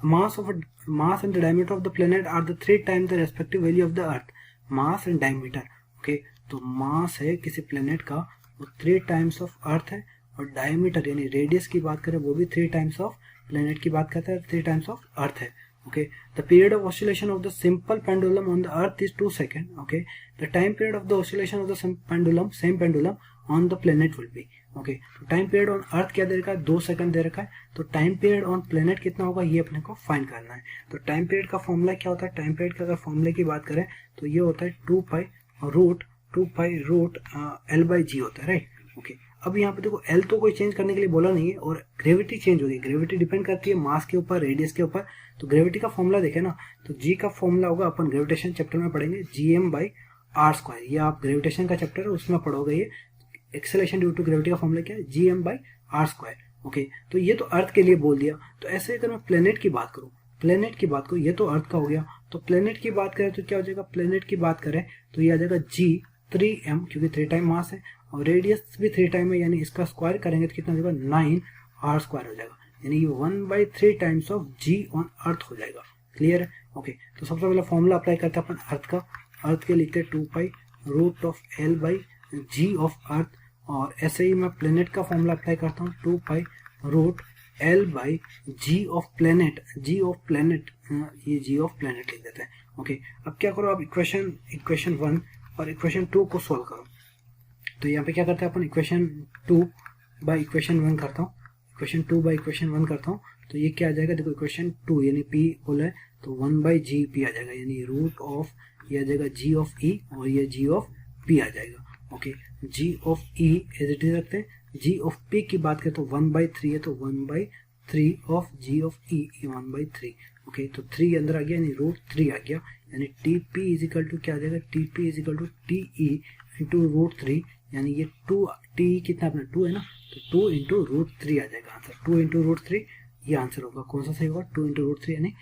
mass and the diameter of the planet are the 3 times the respective value of the earth. mass and diameter, okay, तो मास है किसी planet का वो 3 times of earth है, और diameter यानी radius की बात करें वो भी 3 टाइम्स ऑफ प्लेनेट की बात करते हैं, 3 टाइम्स ऑफ अर्थ है. Okay, the period of oscillation of the simple pendulum on the earth is 2 seconds. Okay, the time period of the oscillation of the same pendulum on the planet will be. Okay, तो time period on earth क्या दे रखा है, 2 second दे रखा है. तो time period on planet कितना होगा ये अपने को फाइंड करना है. तो टाइम पीरियड का फॉर्मूला क्या होता है, टाइम पीरियड का अगर फॉर्मूले की बात करें तो ये होता है 2 पाई रूट एल बाई जी होता है, राइट. ओके, अब यहाँ पे देखो एल तो कोई चेंज करने के लिए बोला नहीं है, और ग्रेविटी चेंज होगी. ग्रेविटी डिपेंड करती है मास के ऊपर, रेडियस के ऊपर. तो ग्रेविटी का फॉर्मूला देखें ना, तो जी का फॉर्मूला होगा, अपन ग्रेविटेशन चैप्टर में पढ़ेंगे, GM बाई आर स्क्वायर. ये आप ग्रेविटेशन का चैप्टर है उसमें पढ़ोगे. ये एक्सेलेरेशन ड्यू टू ग्रेविटी का फॉर्मूला क्या है, GM by R square. Okay, तो ये तो अर्थ के लिए बोल दिया. तो ऐसे अगर मैं प्लेनेट की बात करूँ, ये तो अर्थ का हो गया. तो प्लेनेट की बात करें तो क्या हो जाएगा, प्लेनेट की बात करें तो ये आ जाएगा G3m, क्योंकि 3 टाइम मास है और रेडियस भी 3 टाइम है, यानी इसका स्क्वायर करेंगे तो कितना हो जाएगा, 9r स्क्वायर हो जाएगा, यानी ये 1/3 times of G on earth हो जाएगा. क्लियर है. ओके, तो सबसे पहले फॉर्मूला अप्लाई करते हैं अपन अर्थ का. अर्थ के लिखते हैं 2 pi root of L by g of earth. और ऐसे ही मैं प्लेनेट का फॉर्मूला अप्लाई करता हूँ, 2 pi root L by g of planet. ये जी ऑफ प्लेनेट लिख देते हैं. ओके, अब क्या करो, आप इक्वेशन 1 और इक्वेशन 2 को सोल्व करो. तो यहाँ पे क्या करते हैं अपन, इक्वेशन 2 बाई इक्वेशन 1 करता हूँ. तो ये क्या आ जाएगा, देखो इक्वेशन 2 यानी P बोला है तो 1/G P आ जाएगा, यानी रूट ऑफ ये आ जाएगा G ऑफ E और ये G ऑफ P आ जाएगा. Okay, G of E as it is रखते हैं. G ऑफ P की बात करें तो 1/3 है, तो 1/3 of G of E 1/3. Okay, तो 3 अंदर आ गया यानी रूट 3 आ गया, यानी TP इज इक्वल टू क्या आ जाएगा, TP is equal to TE into root 3, यानी ये 2 TE कितना अपना 2 है ना, तो 2 इंटू रूट 3 आ जाएगा आंसर. 2 इंटू रूट 3 ये आंसर होगा. कौन सा सही होगा, 2 इंटू रूट 3 यानी